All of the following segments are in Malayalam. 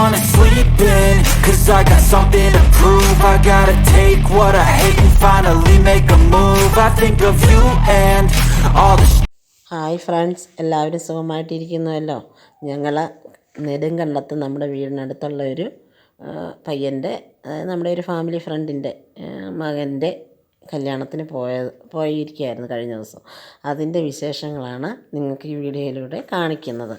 wanna sleep in, cause I got something to prove. I gotta take what I hate and finally make a move. I think of you and all the hi friends, എല്ലാവരും സുഖമായിട്ടിരിക്കുന്നുവല്ലോ. ഞങ്ങൾ നെടുങ്കണ്ടത്ത് നമ്മുടെ വീടിനടുത്തുള്ള ഒരു പയ്യൻ്റെ, നമ്മുടെ ഒരു ഫാമിലി ഫ്രണ്ടിൻ്റെ മകൻ്റെ കല്യാണത്തിന് പോയിരിക്കുകയായിരുന്നു കഴിഞ്ഞ ദിവസം. അതിൻ്റെ വിശേഷങ്ങളാണ് നിങ്ങൾക്ക് ഈ വീഡിയോയിലൂടെ കാണിക്കുന്നത്.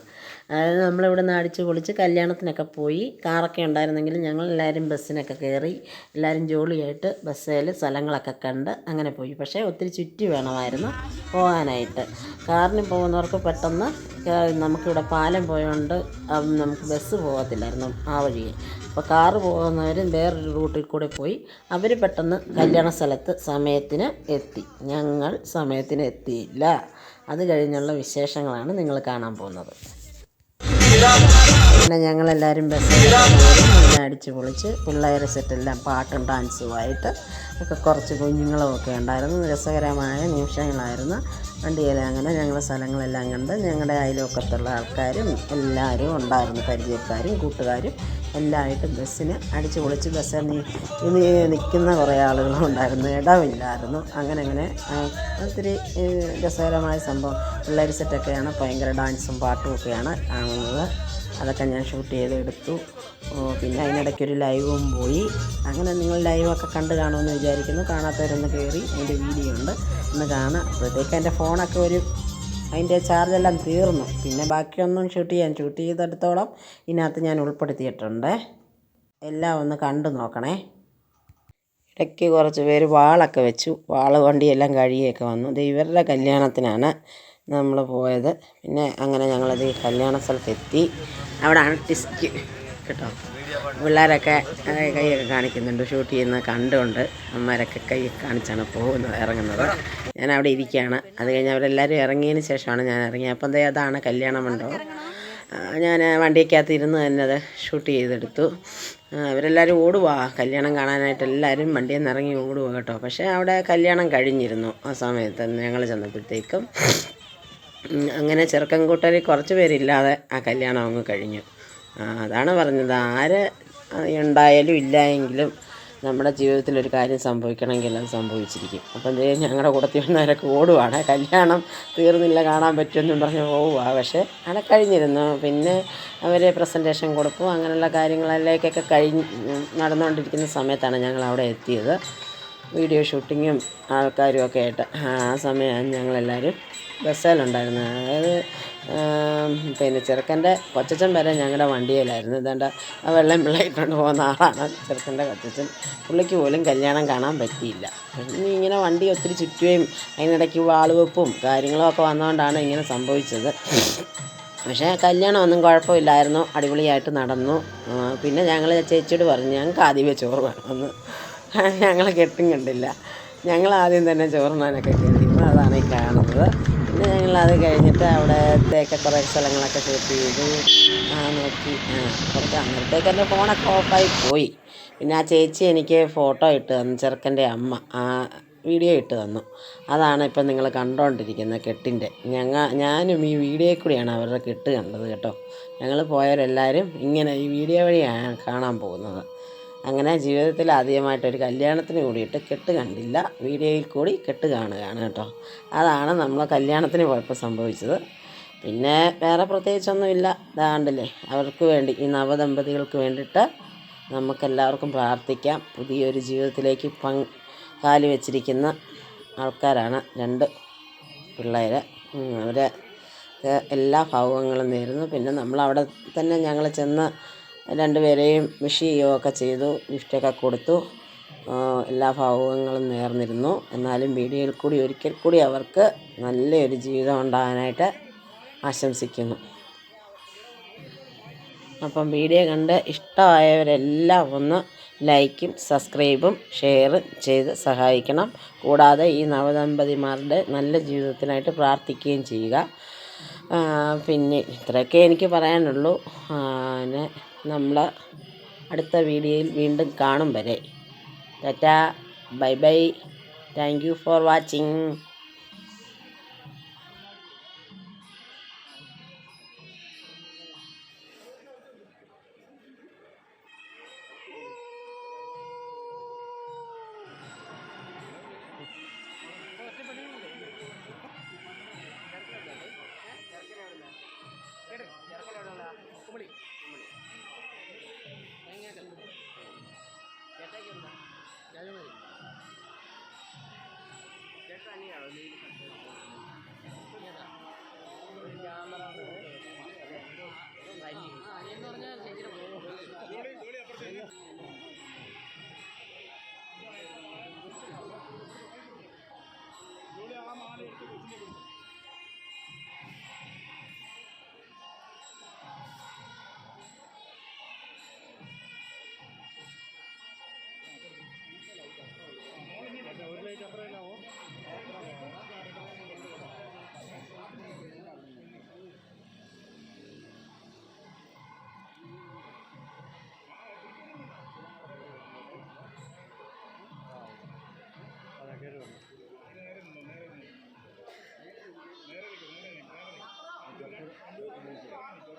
അതായത് നമ്മളിവിടെ നിന്ന് അടിച്ച് പൊളിച്ച് കല്യാണത്തിനൊക്കെ പോയി. കാറൊക്കെ ഉണ്ടായിരുന്നെങ്കിലും ഞങ്ങളെല്ലാവരും ബസ്സിനൊക്കെ കയറി എല്ലാവരും ജോളിയായിട്ട് ബസ്സിൽ സ്ഥലങ്ങളൊക്കെ കണ്ട് അങ്ങനെ പോയി. പക്ഷേ ഒത്തിരി ചുറ്റി വേണമായിരുന്നു പോകാനായിട്ട്. കാറിന് പോകുന്നവർക്ക് പെട്ടെന്ന് നമുക്കിവിടെ പാലം പോയതുകൊണ്ട് നമുക്ക് ബസ് പോകത്തില്ലായിരുന്നു ആ വഴിയെ. അപ്പോൾ കാറ് പോകുന്നവർ വേറൊരു റൂട്ടിൽ കൂടെ പോയി. അവർ പെട്ടെന്ന് കല്യാണ സ്ഥലത്ത് സമയത്തിന് എത്തി. ഞങ്ങൾ സമയത്തിന് എത്തിയില്ല. അത് കഴിഞ്ഞുള്ള വിശേഷങ്ങളാണ് നിങ്ങൾ കാണാൻ പോകുന്നത്. പിന്നെ ഞങ്ങളെല്ലാവരും ബസ്സിൽ അടിച്ച് പൊളിച്ച് പിള്ളേരെ സെറ്റെല്ലാം പാട്ടും ഡാൻസുമായിട്ട് ഒക്കെ കുറച്ച് കുഞ്ഞുങ്ങളുമൊക്കെ ഉണ്ടായിരുന്നു. രസകരമായ നിമിഷങ്ങളായിരുന്നു. വണ്ടിയിൽ അങ്ങനെ ഞങ്ങൾ സ്ഥലങ്ങളെല്ലാം കണ്ട് ഞങ്ങളുടെ അയൽവക്കത്തുള്ള ആൾക്കാരും എല്ലാവരും ഉണ്ടായിരുന്നു. പരിചയക്കാരും കൂട്ടുകാരും എല്ലാമായിട്ട് ബസ്സിന് അടിച്ച് പൊളിച്ച് ബസ്സിൽ നിൽക്കുന്ന കുറേ ആളുകളും ഉണ്ടായിരുന്നു. ഇടമില്ലായിരുന്നു. അങ്ങനെ ഒത്തിരി രസകരമായ സംഭവം. പിള്ളേർ സെറ്റൊക്കെയാണ്. ഭയങ്കര ഡാൻസും പാട്ടും ഒക്കെയാണ് കാണുന്നത്. അതൊക്കെ ഞാൻ ഷൂട്ട് ചെയ്തെടുത്തു. പിന്നെ അതിനിടയ്ക്കൊരു ലൈവും പോയി. അങ്ങനെ നിങ്ങൾ ലൈവൊക്കെ കണ്ട് കാണുമെന്ന് വിചാരിക്കുന്നു. കാണാത്തവരൊന്ന് കയറി അതിൻ്റെ വീഡിയോ ഉണ്ട്, ഒന്ന് കാണാം. അപ്പോഴത്തേക്ക് എൻ്റെ ഫോണൊക്കെ അതിൻ്റെ ചാർജെല്ലാം തീർന്നു. പിന്നെ ബാക്കിയൊന്നും ഷൂട്ട് ചെയ്തെടുത്തോളം ഇതിനകത്ത് ഞാൻ ഉൾപ്പെടുത്തിയിട്ടുണ്ട്. എല്ലാം ഒന്ന് കണ്ടു നോക്കണേ. ഇടയ്ക്ക് കുറച്ച് പേര് വാളൊക്കെ വെച്ചു. വണ്ടിയെല്ലാം കഴുകിയൊക്കെ വന്നു. ഇത് ഇവരുടെ കല്യാണത്തിനാണ് നമ്മൾ പോയത്. പിന്നെ അങ്ങനെ ഞങ്ങളത് കല്യാണ സ്ഥലത്തെത്തി. അവിടെ ആർട്ടിസ്റ്റ് കേട്ടോ, പിള്ളേരൊക്കെ കൈയൊക്കെ കാണിക്കുന്നുണ്ട്. ഷൂട്ട് ചെയ്യുന്നത് കണ്ടുകൊണ്ട് അമ്മമാരൊക്കെ കൈ കാണിച്ചാണ് ഇറങ്ങുന്നത്. ഞാൻ അവിടെ ഇരിക്കുകയാണ്. അത് കഴിഞ്ഞ് അവരെല്ലാവരും ഇറങ്ങിയതിന് ശേഷമാണ് ഞാൻ ഇറങ്ങിയത്. അപ്പം അതാണ് കല്യാണ മണ്ഡപം. ഞാൻ വണ്ടിക്കകത്ത് ഇരുന്ന് തന്നെ അത് ഷൂട്ട് ചെയ്തെടുത്തു. അവരെല്ലാവരും ഓടുവാ കല്യാണം കാണാനായിട്ട്. എല്ലാവരും വണ്ടിയിൽ നിന്ന് ഇറങ്ങി ഓടുക കേട്ടോ. പക്ഷേ അവിടെ കല്യാണം കഴിഞ്ഞിരുന്നു ആ സമയത്ത് ഞങ്ങൾ ചെന്നപ്പോഴത്തേക്കും. അങ്ങനെ ചെറുക്കൻ കൂട്ടരിൽ കുറച്ച് പേരില്ലാതെ ആ കല്യാണം അങ്ങ് കഴിഞ്ഞു. അതാണ് പറഞ്ഞത്, ആര് ഉണ്ടായാലും ഇല്ലായെങ്കിലും നമ്മുടെ ജീവിതത്തിലൊരു കാര്യം സംഭവിക്കണമെങ്കിൽ അത് സംഭവിച്ചിരിക്കും. അപ്പം ഞങ്ങളുടെ കൂടത്തിൽ വന്നവരൊക്കെ ഓടുവാണ്. കല്യാണം തീർന്നില്ല, കാണാൻ പറ്റുമെന്നും പറഞ്ഞ് പോവുക. പക്ഷേ അവിടെ കഴിഞ്ഞിരുന്നു. പിന്നെ അവർ പ്രസൻറ്റേഷൻ കൊടുക്കും. അങ്ങനെയുള്ള കാര്യങ്ങളിലേക്കൊക്കെ നടന്നുകൊണ്ടിരിക്കുന്ന സമയത്താണ് ഞങ്ങൾ അവിടെ എത്തിയത്. വീഡിയോ ഷൂട്ടിങ്ങും ആൾക്കാരും ഒക്കെ ആയിട്ട് ആ സമയം ഞങ്ങളെല്ലാവരും ബസ്സിലുണ്ടായിരുന്നു. അതായത് പിന്നെ ചെറുക്കൻ്റെ കൊച്ചച്ഛൻ വരെ ഞങ്ങളുടെ വണ്ടിയിലായിരുന്നു. ഇതാണ്ട് ആ വെള്ളം ഇട്ടുകൊണ്ട് പോകുന്ന ആളാണ് ചെറുക്കൻ്റെ കൊച്ചച്ഛൻ. പുള്ളിക്ക് പോലും കല്യാണം കാണാൻ പറ്റിയില്ല. പിന്നെ ഇങ്ങനെ വണ്ടി ഒത്തിരി ചുറ്റുകയും അതിനിടയ്ക്ക് വാളുവെപ്പും കാര്യങ്ങളും ഒക്കെ വന്നുകൊണ്ടാണ് ഇങ്ങനെ സംഭവിച്ചത്. പക്ഷേ കല്യാണമൊന്നും കുഴപ്പമില്ലായിരുന്നു, അടിപൊളിയായിട്ട് നടന്നു. പിന്നെ ഞങ്ങൾ ചേച്ചിയോട് പറഞ്ഞു ഞങ്ങൾക്ക് ആദ്യമേ ചോറ് വേണമെന്ന്. ഞങ്ങൾ കെട്ടും കണ്ടില്ല. ഞങ്ങൾ ആദ്യം തന്നെ ചോറുണ്ണാനൊക്കെ കയറിയിരുന്നു. അതാണ് ഈ കാണുന്നത്. പിന്നെ ഞങ്ങളത് കഴിഞ്ഞിട്ട് അവിടത്തേക്ക് കുറേ സ്ഥലങ്ങളൊക്കെ ഷൂട്ട് ചെയ്തു. നോക്കി കുറച്ച് അന്നേരത്തേക്ക് എൻ്റെ ഫോണൊക്കെ ഓഫായി പോയി. പിന്നെ ആ ചേച്ചി എനിക്ക് ഫോട്ടോ ഇട്ട് തന്നു, ചെറുക്കൻ്റെ അമ്മ വീഡിയോ ഇട്ട് തന്നു. അതാണ് ഇപ്പം നിങ്ങൾ കണ്ടുകൊണ്ടിരിക്കുന്നത് കെട്ടിൻ്റെ. ഞാനും ഈ വീഡിയോയിൽ കൂടിയാണ് അവരുടെ കെട്ട് കണ്ടത് കേട്ടോ. ഞങ്ങൾ പോയവരെല്ലാവരും ഇങ്ങനെ ഈ വീഡിയോ വഴിയാണ് കാണാൻ പോകുന്നത്. അങ്ങനെ ജീവിതത്തിൽ ആദ്യമായിട്ടൊരു കല്യാണത്തിന് കൂടിയിട്ട് കെട്ട് കണ്ടില്ല, വീഡിയോയിൽ കൂടി കെട്ട് കാണുകയാണ് കേട്ടോ. അതാണ് നമ്മൾ കല്യാണത്തിന് പോയപ്പോൾ സംഭവിച്ചത്. പിന്നെ വേറെ പ്രത്യേകിച്ചൊന്നുമില്ല. ഇതാണ്ടല്ലേ അവർക്ക് വേണ്ടി, ഈ നവദമ്പതികൾക്ക് വേണ്ടിയിട്ട് നമുക്കെല്ലാവർക്കും പ്രാർത്ഥിക്കാം. പുതിയൊരു ജീവിതത്തിലേക്ക് കാല് വെച്ചിരിക്കുന്ന ആൾക്കാരാണ് രണ്ട് പിള്ളേർ. അവരെ എല്ലാ ഭാവുകങ്ങളും നേരുന്നു. പിന്നെ നമ്മളവിടെ തന്നെ ഞങ്ങൾ ചെന്ന് രണ്ടുപേരെയും വിഷ് ചെയ്യുകയൊക്കെ ചെയ്തു, ഗിഫ്റ്റൊക്കെ കൊടുത്തു. എല്ലാ ഭാവുകങ്ങളും നേർന്നിരുന്നു. എന്നാലും വീഡിയോയിൽ കൂടി ഒരിക്കൽ കൂടി അവർക്ക് നല്ലൊരു ജീവിതം ഉണ്ടാകാനായിട്ട് ആശംസിക്കുന്നു. അപ്പം വീഡിയോ കണ്ട് ഇഷ്ടമായവരെല്ലാം ഒന്ന് ലൈക്കും സബ്സ്ക്രൈബും ഷെയറും ചെയ്ത് സഹായിക്കണം. കൂടാതെ ഈ നവദമ്പതിമാരുടെ നല്ല ജീവിതത്തിനായിട്ട് പ്രാർത്ഥിക്കുകയും ചെയ്യുക. പിന്നെ ഇത്രയൊക്കെ എനിക്ക് പറയാനുള്ളൂ. പിന്നെ നമ്മൾ അടുത്ത വീഡിയോയിൽ വീണ്ടും കാണും വരെ Tata, bye bye, thank you for watching. Kumily എങ്ങനെയൊക്കെ ചേട്ടയ്ക്ക് എന്താ രാജകുമാരി ചേട്ടൻ അനിയാണോ ഒരു ക്യാമറ അനിയെന്ന് പറഞ്ഞാൽ ചേച്ചിയുടെ ആ മാല എടുത്ത് കൊച്ചിനെ കൊടുക്കും. ഒരു ലൈറ്റ് അത്ര ഇല്ലാവോ? അതെ കേട്ട് വന്നു. നേരെ നിന്നു നേരെ നിന്നു നേരെ നിൽക്കും നേരെ നിൽക്കും നേരെ നിൽക്കും